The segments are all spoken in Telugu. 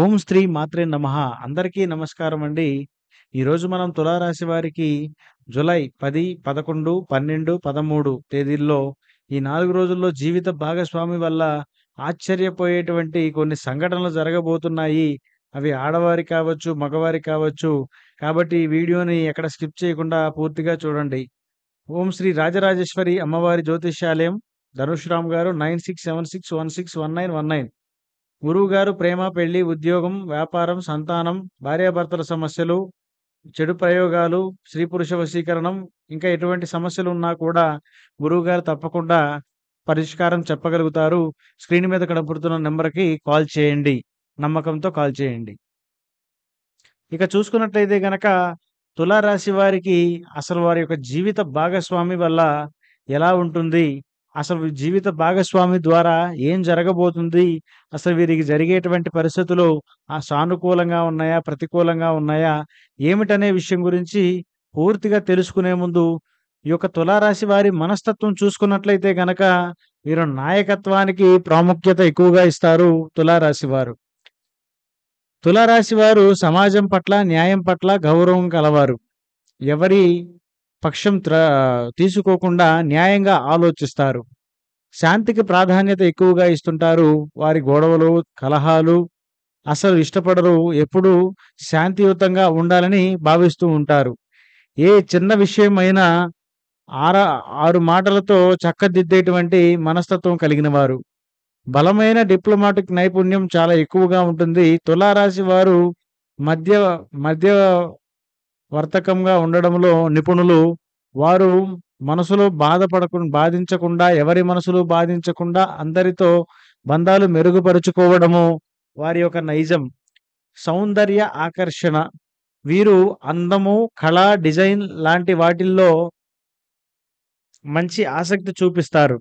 ఓం శ్రీ మాత్రే నమః. అందరికీ నమస్కారం అండి. ఈరోజు మనం తులారాశి వారికి జూలై 10, 11, 12, 13 తేదీల్లో ఈ 4 రోజుల్లో జీవిత భాగస్వామి వల్ల ఆశ్చర్యపోయేటువంటి కొన్ని సంఘటనలు జరగబోతున్నాయి. అవి ఆడవారికి కావచ్చు, మగవారికి కావచ్చు. కాబట్టి ఈ వీడియోని ఎక్కడ స్కిప్ చేయకుండా పూర్తిగా చూడండి. ఓం శ్రీ రాజరాజేశ్వరి అమ్మవారి జ్యోతిష్యాలయం, ధనుష్ రామ్ గారు 9676161919. గురువుగారు ప్రేమ, పెళ్లి, ఉద్యోగం, వ్యాపారం, సంతానం, భార్యాభర్తల సమస్యలు, చెడు ప్రయోగాలు, స్త్రీ పురుష వశీకరణం, ఇంకా ఎటువంటి సమస్యలున్నా కూడా గురువుగారు తప్పకుండా పరిష్కారం చెప్పగలుగుతారు. స్క్రీన్ మీద కనపడుతున్న నెంబర్‌కి కాల్ చేయండి. నమ్మకంతో కాల్ చేయండి. ఇక చూసుకున్నట్లయితే గనక తులారాశి వారికి అసలు వారి యొక్క జీవిత భాగస్వామి వల్ల ఎలా ఉంటుంది? అసలు జీవిత భాగస్వామి ద్వారా ఏం జరగబోతుంది? అసలు వీరికి జరిగేటువంటి పరిస్థితులు సానుకూలంగా ఉన్నాయా? ప్రతికూలంగా ఉన్నాయా? ఏమిటనే విషయం గురించి పూర్తిగా తెలుసుకునే ముందు ఈ యొక్క తులారాశి వారి మనస్తత్వం చూసుకున్నట్లయితే గనక వీరు నాయకత్వానికి ప్రాముఖ్యత ఎక్కువగా ఇస్తారు తులారాశి వారు. తులారాశి వారు సమాజం పట్ల, న్యాయం పట్ల గౌరవం కలవారు. ఎవరి పక్షం తీసుకోకుండా న్యాయంగా ఆలోచిస్తారు. శాంతికి ప్రాధాన్యత ఎక్కువగా ఇస్తుంటారు. వారి గొడవలు, కలహాలు అసలు ఇష్టపడరు. ఎప్పుడూ శాంతియుతంగా ఉండాలని భావిస్తూ ఉంటారు. ఏ చిన్న విషయమైనా ఆర 6 మాటలతో చక్కదిద్దేటువంటి మనస్తత్వం కలిగిన వారు. బలమైన డిప్లొమాటిక్ నైపుణ్యం చాలా ఎక్కువగా ఉంటుంది. తులారాశి వారు మధ్య మధ్యవర్తకంగా ఉండడంలో నిపుణులు. వారు మనసులో బాధించకుండా, ఎవరి మనసులు బాధించకుండా అందరితో బంధాలు మెరుగుపరుచుకోవడము వారి యొక్క నైజం. సౌందర్య ఆకర్షణ. వీరు అందము, కళ, డిజైన్ లాంటి వాటిల్లో మంచి ఆసక్తి చూపిస్తారు.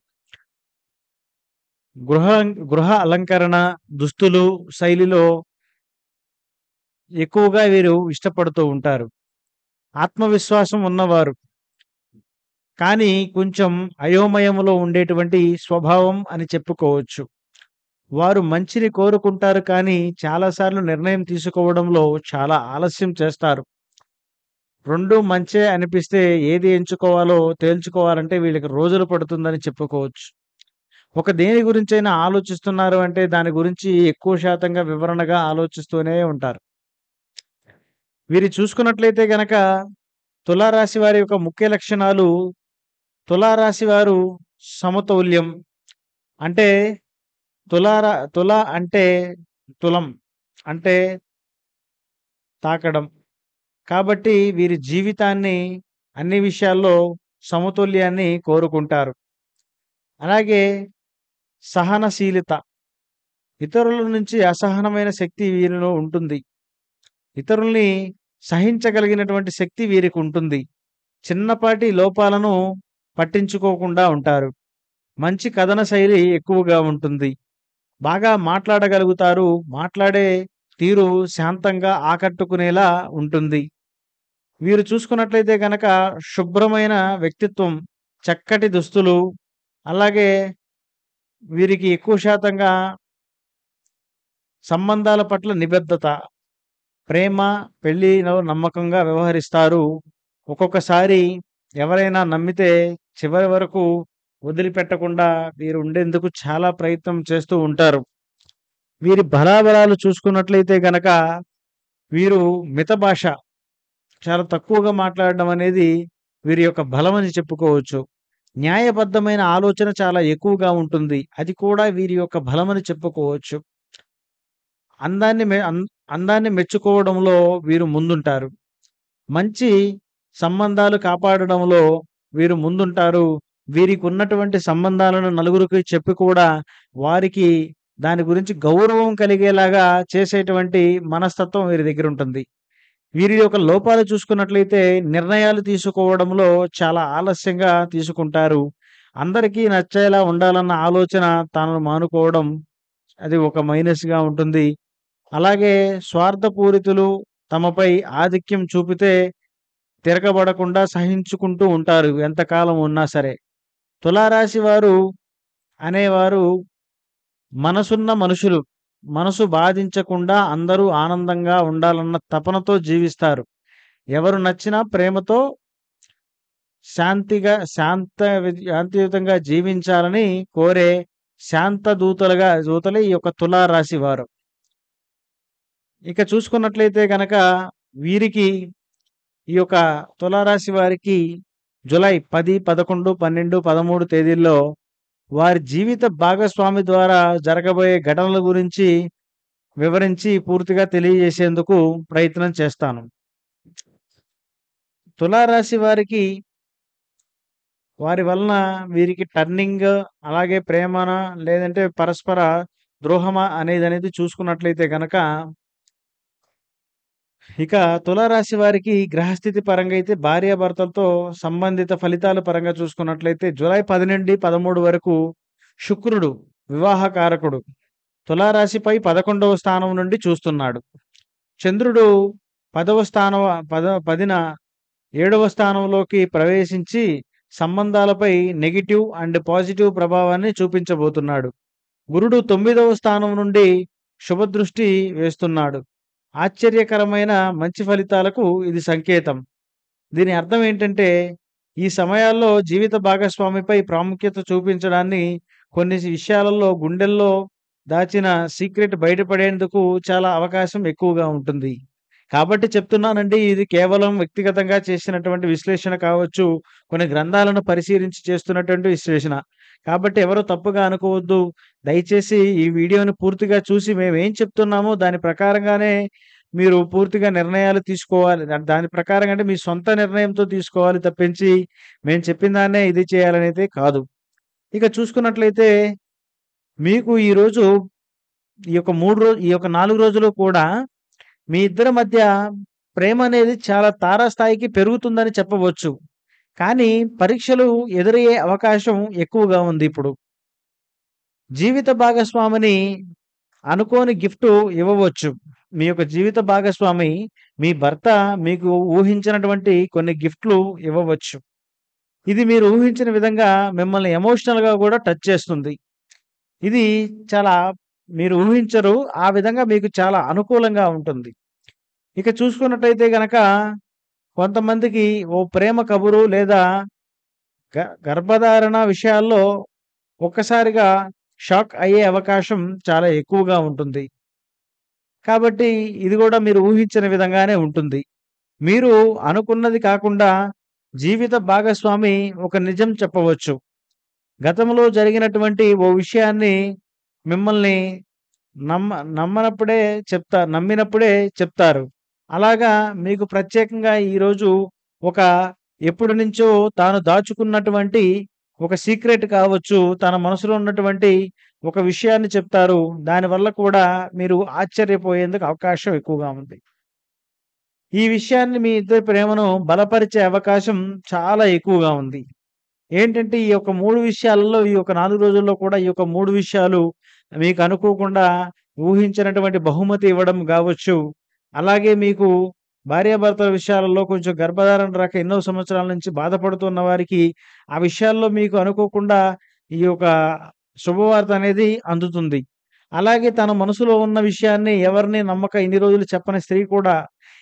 గృహ గృహ అలంకరణ, దుస్తులు శైలిలో ఎక్కువగా వీరు ఇష్టపడుతూ ఉంటారు. ఆత్మవిశ్వాసం ఉన్నవారు. కానీ కొంచెం అయోమయంలో ఉండేటువంటి స్వభావం అని చెప్పుకోవచ్చు. వారు మంచిని కోరుకుంటారు కానీ చాలా సార్లు నిర్ణయం తీసుకోవడంలో చాలా ఆలస్యం చేస్తారు. 2 మంచే అనిపిస్తే ఏది ఎంచుకోవాలో తేల్చుకోవాలంటే వీళ్ళకి రోజులు పడుతుందని చెప్పుకోవచ్చు. ఒక దేని గురించైనా ఆలోచిస్తున్నారు అంటే దాని గురించి ఎక్కువ శాతంగా వివరణగా ఆలోచిస్తూనే ఉంటారు. వీరు చూసుకున్నట్లయితే గనక తులారాశి వారి యొక్క ముఖ్య లక్షణాలు. తులారాశి వారు సమతౌల్యం. అంటే తుల అంటే తులం అంటే తాకడం. కాబట్టి వీరి జీవితాన్ని అన్ని విషయాల్లో సమతుల్యాన్ని కోరుకుంటారు. అలాగే సహనశీలత. ఇతరుల నుంచి అసహనమైన శక్తి వీరిలో ఉంటుంది. ఇతరుల్ని సహించగలిగినటువంటి శక్తి వీరికి ఉంటుంది. చిన్నపాటి లోపాలను పట్టించుకోకుండా ఉంటారు. మంచి కథన శైలి ఎక్కువగా ఉంటుంది. బాగా మాట్లాడగలుగుతారు. మాట్లాడే తీరు శాంతంగా ఆకట్టుకునేలా ఉంటుంది. వీరు చూసుకున్నట్లయితే గనక శుభ్రమైన వ్యక్తిత్వం, చక్కటి దుస్తులు, అలాగే వీరికి ఎక్కువ శాతంగా సంబంధాల పట్ల నిబద్ధత, ప్రేమ, పెళ్లిలో నమ్మకంగా వ్యవహరిస్తారు. ఒక్కొక్కసారి ఎవరైనా నమ్మితే చివరి వరకు వదిలిపెట్టకుండా వీరు ఉండేందుకు చాలా ప్రయత్నం చేస్తూ ఉంటారు. వీరి బలాబలాలు చూసుకున్నట్లయితే గనక వీరు మితభాష, చాలా తక్కువగా మాట్లాడడం అనేది వీరి యొక్క బలమని చెప్పుకోవచ్చు. న్యాయబద్ధమైన ఆలోచన చాలా ఎక్కువగా ఉంటుంది. అది కూడా వీరి యొక్క బలమని చెప్పుకోవచ్చు. అందాన్ని మె అన్ అందాన్ని మెచ్చుకోవడంలో వీరు ముందుంటారు. మంచి సంబంధాలు కాపాడడంలో వీరు ముందుంటారు. వీరికున్నటువంటి సంబంధాలను నలుగురికి చెప్పి కూడా వారికి దాని గురించి గౌరవం కలిగేలాగా చేసేటువంటి మనస్తత్వం వీరి దగ్గరుంటుంది. వీరి యొక్క లోపాలు చూసుకున్నట్లయితే నిర్ణయాలు తీసుకోవడంలో చాలా ఆలస్యంగా తీసుకుంటారు. అందరికీ నచ్చేలా ఉండాలన్న ఆలోచన తాను మానుకోవడం అది ఒక మైనస్‌గా ఉంటుంది. అలాగే స్వార్థపూరితులు. తమపై ఆధిక్యం చూపితే తిరగబడకుండా సహించుకుంటూ ఉంటారు ఎంతకాలం ఉన్నా సరే. తులారాశి వారు అనేవారు మనసున్న మనుషులు. మనసు బాధించకుండా అందరూ ఆనందంగా ఉండాలన్న తపనతో జీవిస్తారు. ఎవరు నచ్చినా ప్రేమతో శాంతియుతంగా జీవించాలని కోరే శాంత దూతలే ఈ యొక్క తులారాశి వారు. ఇక చూసుకున్నట్లయితే గనక వీరికి ఈ యొక్క తులారాశి వారికి జూలై 10, 11, 12, 13 తేదీల్లో వారి జీవిత భాగస్వామి ద్వారా జరగబోయే ఘటనల గురించి వివరించి పూర్తిగా తెలియజేసేందుకు ప్రయత్నం చేస్తాను. తులారాశి వారికి వారి వలన వీరికి టర్నింగ్ అలాగే ప్రేమన లేదంటే పరస్పర ద్రోహమా అనేది చూసుకున్నట్లయితే గనక ఇక తులారాశి వారికి గ్రహస్థితి పరంగా అయితే భార్యాభర్తలతో సంబంధిత ఫలితాల పరంగా చూసుకున్నట్లయితే జూలై 10 నుండి 13 వరకు శుక్రుడు వివాహకారకుడు తులారాశిపై 11వ స్థానం నుండి చూస్తున్నాడు. చంద్రుడు 10న 7వ స్థానంలోకి ప్రవేశించి సంబంధాలపై నెగెటివ్ అండ్ పాజిటివ్ ప్రభావాన్ని చూపించబోతున్నాడు. గురుడు 9వ స్థానం నుండి శుభదృష్టి వేస్తున్నాడు. ఆశ్చర్యకరమైన మంచి ఫలితాలకు ఇది సంకేతం. దీని అర్థం ఏంటంటే ఈ సమయాల్లో జీవిత భాగస్వామిపై ప్రాముఖ్యత చూపించడాన్ని కొన్ని విషయాలలో గుండెల్లో దాచిన సీక్రెట్ బయటపడేందుకు చాలా అవకాశం ఎక్కువగా ఉంటుంది. కాబట్టి చెప్తున్నానండి, ఇది కేవలం వ్యక్తిగతంగా చేసినటువంటి విశ్లేషణ కావచ్చు, కొన్ని గ్రంథాలను పరిశీలించి చేస్తున్నటువంటి విశ్లేషణ. కాబట్టి ఎవరు తప్పుగా అనుకోవద్దు. దయచేసి ఈ వీడియోని పూర్తిగా చూసి మేమేం చెప్తున్నామో దాని ప్రకారంగానే మీరు పూర్తిగా నిర్ణయాలు తీసుకోవాలి. దాని ప్రకారంగా అంటే మీ సొంత నిర్ణయంతో తీసుకోవాలి తప్పించి మేము చెప్పిన దాన్నే ఇది చేయాలనైతే కాదు. ఇక చూసుకున్నట్లయితే మీకు ఈరోజు ఈ యొక్క 4 రోజులు కూడా మీ ఇద్దరి మధ్య ప్రేమ అనేది చాలా తారాస్థాయికి పెరుగుతుందని చెప్పవచ్చు. కానీ పరీక్షలు ఎదురయ్యే అవకాశం ఎక్కువగా ఉంది ఇప్పుడు. జీవిత భాగస్వామిని అనుకోని గిఫ్ట్ ఇవ్వవచ్చు. మీ యొక్క జీవిత భాగస్వామి మీ భర్త మీకు ఊహించినటువంటి కొన్ని గిఫ్ట్‌లు ఇవ్వవచ్చు. ఇది మీరు ఊహించిన విధంగా మిమ్మల్ని ఎమోషనల్‌గా కూడా టచ్ చేస్తుంది. ఇది చాలా మీరు ఊహించరు. ఆ విధంగా మీకు చాలా అనుకూలంగా ఉంటుంది. ఇక చూసుకున్నట్టయితే గనక కొంతమందికి ఓ ప్రేమ కబురు లేదా గర్భధారణ విషయాల్లో ఒక్కసారిగా షాక్ అయ్యే అవకాశం చాలా ఎక్కువగా ఉంటుంది. కాబట్టి ఇది కూడా మీరు ఊహించని విధంగానే ఉంటుంది. మీరు అనుకున్నది కాకుండా జీవిత భాగస్వామి ఒక నిజం చెప్పవచ్చు. గతంలో జరిగినటువంటి ఓ విషయాన్ని మిమ్మల్ని నమ్మినప్పుడే చెప్తారు. అలాగా మీకు ప్రత్యేకంగా ఈరోజు ఒక ఎప్పటి నుంచో తాను దాచుకున్నటువంటి ఒక సీక్రెట్ కావచ్చు, తన మనసులో ఉన్నటువంటి ఒక విషయాన్ని చెప్తారు. దానివల్ల కూడా మీరు ఆశ్చర్యపోయేందుకు అవకాశం ఎక్కువగా ఉంది. ఈ విషయాన్ని మీ ఇద్దరి ప్రేమను బలపరిచే అవకాశం చాలా ఎక్కువగా ఉంది. ఏంటంటే ఈ యొక్క 3 విషయాలలో ఈ యొక్క 4 రోజుల్లో కూడా ఈ యొక్క 3 విషయాలు మీకు అనుకోకుండా ఊహించినటువంటి బహుమతి ఇవ్వడం గావచ్చు. అలాగే మీకు భార్యాభర్తల విషయాలలో కొంచెం గర్భధారణ రాక ఎన్నో సంవత్సరాల నుంచి బాధపడుతున్న వారికి ఆ విషయాల్లో మీకు అనుకోకుండా ఈ యొక్క శుభవార్త అనేది అందుతుంది. అలాగే తన మనసులో ఉన్న విషయాన్ని ఎవరిని నమ్మక ఇన్ని రోజులు చెప్పని స్త్రీ కూడా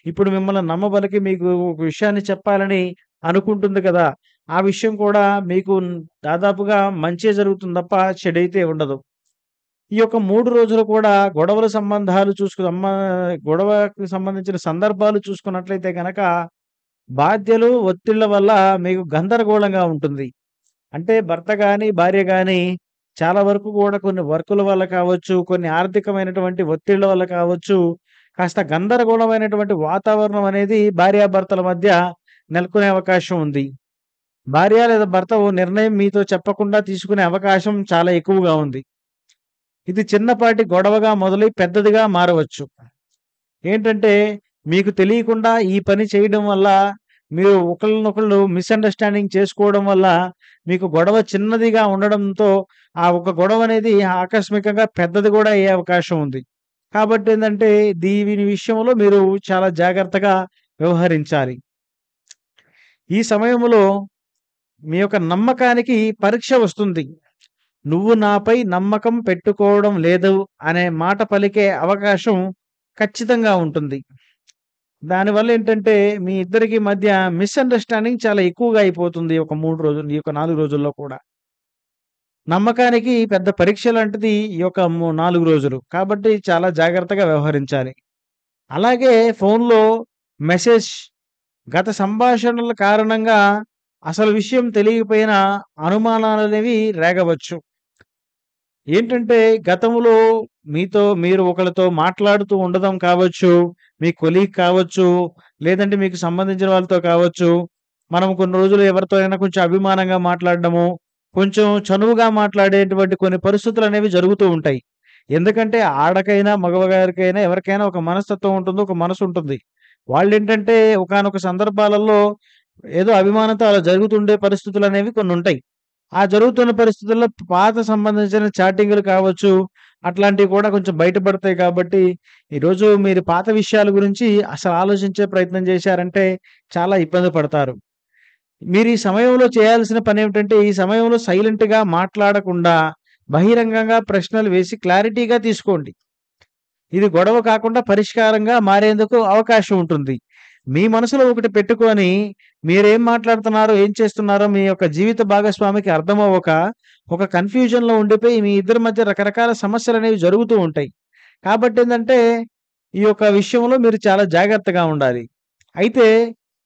ఇప్పుడు మిమ్మల్ని నమ్మబలికి మీకు ఒక విషయాన్ని చెప్పాలని అనుకుంటుంది కదా! ఆ విషయం కూడా మీకు దాదాపుగా మంచే జరుగుతుంది తప్ప చెడైతే ఉండదు. ఈ యొక్క 3 రోజులు కూడా గొడవకి సంబంధించిన సందర్భాలు చూసుకున్నట్లయితే గనక బాధ్యలు, ఒత్తిళ్ళ వల్ల మీకు గందరగోళంగా ఉంటుంది. అంటే భర్త గాని, భార్య గాని చాలా వరకు కూడా కొన్ని వర్కుల వల్ల కావచ్చు, కొన్ని ఆర్థికమైనటువంటి ఒత్తిళ్ళ వల్ల కావచ్చు, కాస్త గందరగోళమైనటువంటి వాతావరణం అనేది భార్యాభర్తల మధ్య నెలకొనే అవకాశం ఉంది. భార్య లేదా భర్త ఓ నిర్ణయం మీతో చెప్పకుండా తీసుకునే అవకాశం చాలా ఎక్కువగా ఉంది. ఇది చిన్నపాటి గొడవగా మొదలై పెద్దదిగా మారవచ్చు. ఏంటంటే మీకు తెలియకుండా ఈ పని చేయడం వల్ల మీరు ఒకళ్ళనొకళ్ళు మిస్‌అండర్‌స్టాండింగ్ చేసుకోవడం వల్ల మీకు గొడవ చిన్నదిగా ఉండడంతో ఆ ఒక గొడవ అనేది ఆకస్మికంగా పెద్దది కూడా అయ్యే అవకాశం ఉంది. కాబట్టి ఏందంటే దీని విషయంలో మీరు చాలా జాగ్రత్తగా వ్యవహరించాలి. ఈ సమయంలో మీ యొక్క నమ్మకానికి పరీక్ష వస్తుంది. నువ్వు నాపై నమ్మకం పెట్టుకోవడం లేదు అనే మాట పలికే అవకాశం ఖచ్చితంగా ఉంటుంది. దానివల్ల ఏంటంటే మీ ఇద్దరికి మధ్య మిస్‌అండర్‌స్టాండింగ్ చాలా ఎక్కువగా అయిపోతుంది. ఒక 3 రోజులు ఈ యొక్క 4 రోజుల్లో కూడా. నమ్మకానికి పెద్ద పరీక్ష లాంటిది ఈ యొక్క 4 రోజులు. కాబట్టి చాలా జాగ్రత్తగా వ్యవహరించాలి. అలాగే ఫోన్‌లో మెసేజ్ గత సంభాషణల కారణంగా అసలు విషయం తెలియకపోయినా అనుమానాలనేవి రేగవచ్చు. ఏంటంటే గతంలో మీరు ఒకళ్ళతో మాట్లాడుతూ ఉండడం కావచ్చు, మీ కొలీగ్ కావచ్చు, లేదంటే మీకు సంబంధించిన వాళ్ళతో కావచ్చు. మనం కొన్ని రోజులు ఎవరితో అయినా కొంచెం అభిమానంగా మాట్లాడడము, కొంచెం చనువుగా మాట్లాడేటువంటి కొన్ని పరిస్థితులనేవి జరుగుతూ ఉంటాయి. ఎందుకంటే ఆడకైనా, మగవారికైనా ఎవరికైనా ఒక మనస్తత్వం ఉంటుంది. ఒక మనసుంటుంది. వాళ్ళేంటంటే ఒకానొక సందర్భాలలో ఏదో అభిమానంతో అలా జరుగుతుండే పరిస్థితులనేవి కొన్నుంటాయి. ఆ జరుగుతున్న పరిస్థితుల్లో పాత సంబంధించిన చాటింగులు కావచ్చు, అట్లాంటివి కూడా కొంచెం బయటపడతాయి కాబట్టి, ఈరోజు మీరు పాత విషయాల గురించి అసలు ఆలోచించే ప్రయత్నం చేశారంటే చాలా ఇబ్బంది పడతారు. మీరు ఈ సమయంలో చేయాల్సిన పనేమిటంటే, ఈ సమయంలో సైలెంట్‌గా మాట్లాడకుండా, బహిరంగంగా ప్రశ్నలు వేసి క్లారిటీగా తీసుకోండి. ఇది గొడవ కాకుండా పరిష్కారంగా మారేందుకు అవకాశం ఉంటుంది. మీ మనసులో ఒకటి పెట్టుకొని, మీరేం మాట్లాడుతున్నారో, ఏం చేస్తున్నారో మీ యొక్క జీవిత భాగస్వామికి అర్థమవ్వక, ఒక కన్‌ఫ్యూజన్‌లో ఉండిపోయి మీ ఇద్దరి మధ్య రకరకాల సమస్యలనేవి జరుగుతూ ఉంటాయి. కాబట్టేందంటే, ఈ యొక్క విషయంలో మీరు చాలా జాగ్రత్తగా ఉండాలి. అయితే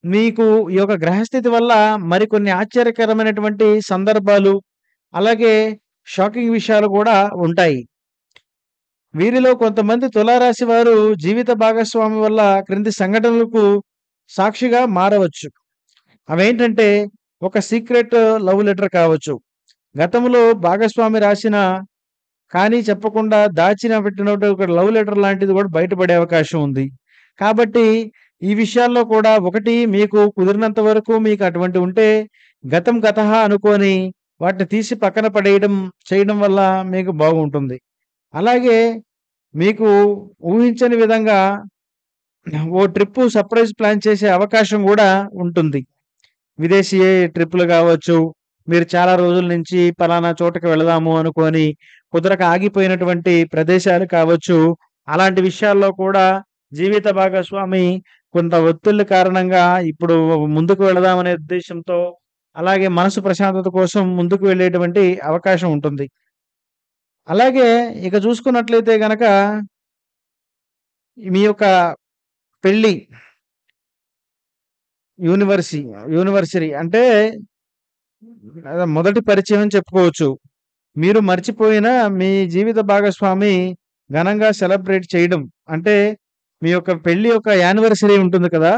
మీకు ఈ యొక్క గ్రహస్థితి వల్ల మరికొన్ని ఆశ్చర్యకరమైనటువంటి సందర్భాలు, అలాగే షాకింగ్ విషయాలు కూడా ఉంటాయి. వీరిలో కొంతమంది తులారాశి వారు జీవిత భాగస్వామి వల్ల క్రింది సంఘటనలకు సాక్షిగా మారవచ్చు. అవేంటంటే ఒక సీక్రెట్ లవ్ లెటర్ కావచ్చు. గతంలో భాగస్వామి రాసిన కానీ చెప్పకుండా దాచిన పెట్టినట్టు ఒక లవ్ లెటర్ లాంటిది కూడా బయటపడే అవకాశం ఉంది. కాబట్టి ఈ విషయాల్లో కూడా ఒకటి మీకు కుదిరినంత వరకు మీకు అటువంటి ఉంటే గతం గతః అనుకోని వాటిని తీసి పక్కన చేయడం వల్ల మీకు బాగుంటుంది. అలాగే మీకు ఊహించని విధంగా ఓ ట్రిప్పు సర్ప్రైజ్ ప్లాన్ చేసే అవకాశం గూడా ఉంటుంది. విదేశీ ట్రిప్పులు గావచ్చు, మీరు చాలా రోజుల నుంచి పలానా చోటకి వెళదాము అనుకోని కుదరక ఆగిపోయినటువంటి ప్రదేశాలు కావచ్చు. అలాంటి విషయాల్లో కూడా జీవిత భాగస్వామి కొంత ఒత్తిళ్ళ కారణంగా ఇప్పుడు ముందుకు వెళదామనే ఉద్దేశ్యంతో, అలాగే మనసు ప్రశాంతత కోసం ముందుకు వెళ్ళేటువంటి అవకాశం ఉంటుంది. అలాగే ఇక చూసుకున్నట్లయితే గనక మీ యొక్క పెళ్లి యూనివర్సి యూనివర్సరీ అంటే మొదటి పరిచయం అని చెప్పుకోవచ్చు. మీరు మర్చిపోయిన మీ జీవిత భాగస్వామి ఘనంగా సెలబ్రేట్ చేయడం. అంటే మీ యొక్క పెళ్లి యొక్క యానివర్సరీ ఉంటుంది కదా!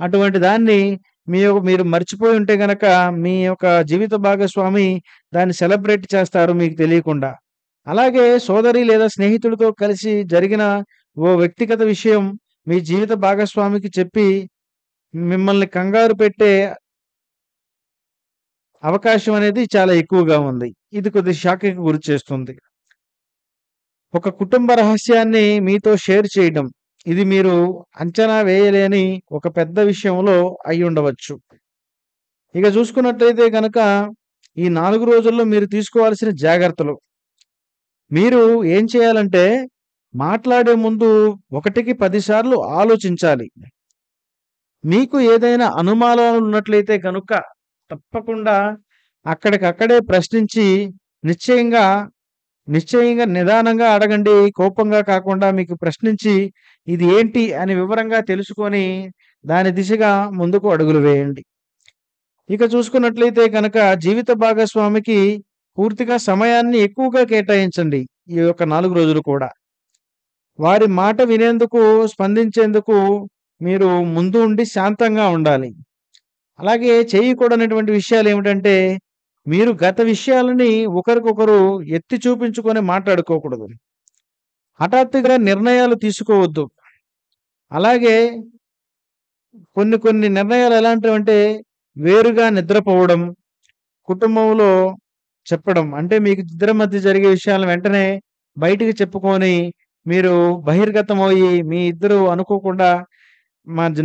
అటువంటి దాన్ని మీరు మర్చిపోయి ఉంటే గనక మీ యొక్క జీవిత భాగస్వామి దాన్ని సెలబ్రేట్ చేస్తారు మీకు తెలియకుండా. అలాగే సోదరి లేదా స్నేహితుడితో కలిసి జరిగిన ఓ వ్యక్తిగత విషయం మీ జీవిత భాగస్వామికి చెప్పి మిమ్మల్ని కంగారు పెట్టే అవకాశం అనేది చాలా ఎక్కువగా ఉంది. ఇది కొద్దిగా షాకింగ్‌కి గురిచేస్తుంది. ఒక కుటుంబ రహస్యాన్ని మీతో షేర్ చేయడం. ఇది మీరు అంచనా వేయలేని ఒక పెద్ద విషయంలో అయ్యుండవచ్చు. ఇక చూసుకున్నట్లయితే గనక ఈ 4 రోజుల్లో మీరు తీసుకోవాల్సిన జాగ్రత్తలు. మీరు ఏం చేయాలంటే మాట్లాడే ముందు ఒకటికి 10 సార్లు ఆలోచించాలి. మీకు ఏదైనా అనుమానాలున్నట్లయితే గనుక తప్పకుండా అక్కడికక్కడే ప్రశ్నించి నిశ్చయంగా, నిశ్చయంగా నిదానంగా అడగండి. కోపంగా కాకుండా మీకు ప్రశ్నించి ఇది ఏంటి అని వివరంగా తెలుసుకొని దాని దిశగా ముందుకు అడుగులు వేయండి. ఇక చూసుకున్నట్లయితే గనక జీవిత భాగస్వామికి పూర్తిగా సమయాన్ని ఎక్కువగా కేటాయించండి. ఈ యొక్క 4 రోజులు కూడా. వారి మాట వినేందుకు, స్పందించేందుకు మీరు ముందు ఉండి శాంతంగా ఉండాలి. అలాగే చేయకూడనటువంటి విషయాలేమిటంటే, మీరు గత విషయాలని ఒకరికొకరు ఎత్తి చూపించుకొని మాట్లాడుకోకూడదు. హఠాత్తుగా నిర్ణయాలు తీసుకోవద్దు. అలాగే కొన్ని నిర్ణయాలు ఎలాంటివంటే, వేరుగా నిద్రపోవడం, కుటుంబంలో చెప్పడం. అంటే మీకు ఇద్దరి మధ్య జరిగే విషయాలను వెంటనే బయటికి చెప్పుకొని, మీరు బహిర్గతమయ్యి మీ ఇద్దరు అనుకోకుండా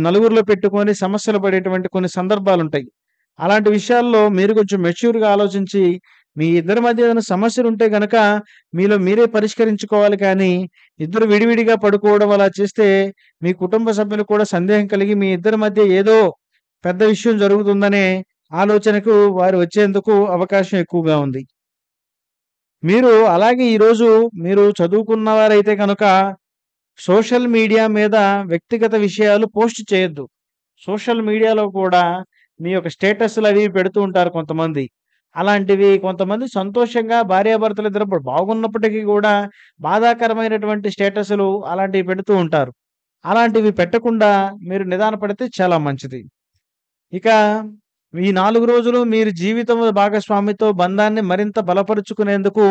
నలుగురిలో పెట్టుకొని సమస్యలు పడేటువంటి కొన్ని సందర్భాలుంటాయి. అలాంటి విషయాల్లో మీరు కొంచెం మెచ్యూర్‌గా ఆలోచించి, మీ ఇద్దరి మధ్య ఏదైనా సమస్యలుంటే గనక మీలో మీరే పరిష్కరించుకోవాలి కానీ, ఇద్దరు విడివిడిగా పడుకోవడం అలా చేస్తే మీ కుటుంబ సభ్యులకు కూడా సందేహం కలిగి మీ ఇద్దరి మధ్య ఏదో పెద్ద విషయం జరుగుతుందనే ఆలోచనకు వారు వచ్చేందుకు అవకాశం ఎక్కువగా ఉంది. మీరు అలాగే ఈరోజు మీరు చదువుకున్నవారైతే గనక సోషల్ మీడియా మీద వ్యక్తిగత విషయాలు పోస్ట్ చేయొద్దు. సోషల్ మీడియాలో కూడా మీ యొక్క స్టేటస్‌లవి పెడుతూ ఉంటారు కొంతమంది. అలాంటివి కొంతమంది సంతోషంగా భార్యాభర్తలిద్దరూ బాగున్నప్పటికీ గూడా బాధాకరమైనటువంటి స్టేటస్‌లు అలాంటివి పెడుతూ ఉంటారు. అలాంటివి పెట్టకుండా మీరు నిదానపడితే చాలా మంచిది. ఇక ఈ 4 రోజులు మీరు జీవితం భాగస్వామితో బంధాన్ని మరింత బలపరుచుకునేందుకు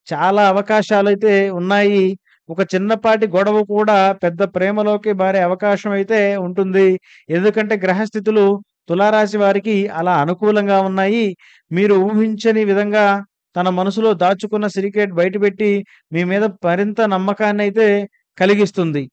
చాలా అవకాశాలైతే ఉన్నాయి. ఒక చిన్నపాటి గొడవ కూడా పెద్ద ప్రేమలోకి మారే అవకాశం అయితే ఉంటుంది. ఎందుకంటే గ్రహస్థితులు తులారాశి వారికి అలా అనుకూలంగా ఉన్నాయి. మీరు ఊహించని విధంగా తన మనసులో దాచుకున్న సీక్రెట్ బయటపెట్టి మీ మీద మరింత నమ్మకాన్నయితే కలిగిస్తుంది.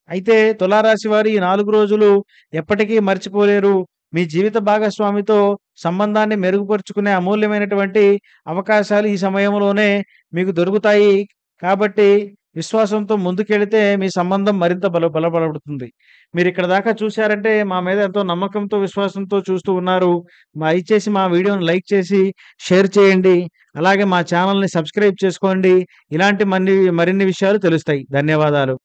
అయితే తులారాశి వారు ఈ 4 రోజులు ఎప్పటికీ మర్చిపోలేరు. మీ జీవిత భాగస్వామితో సంబంధాన్ని మెరుగుపరుచుకునే అమూల్యమైనటువంటి అవకాశాలు ఈ సమయంలోనే మీకు దొరుకుతాయి. కాబట్టి విశ్వాసంతో ముందుకెళితే మీ సంబంధం మరింత బలపడుతుంది. మీరిక్కడి దాకా చూసారంటే మా మీద ఎంతో నమ్మకంతో, విశ్వాసంతో చూస్తూ ఉన్నారు. దయచేసి మా వీడియోని లైక్ చేసి, షేర్ చేయండి. అలాగే మా ఛానెల్‌ని సబ్స్క్రైబ్ చేసుకోండి. ఇలాంటి మరిన్ని విషయాలు తెలుస్తాయి. ధన్యవాదాలు.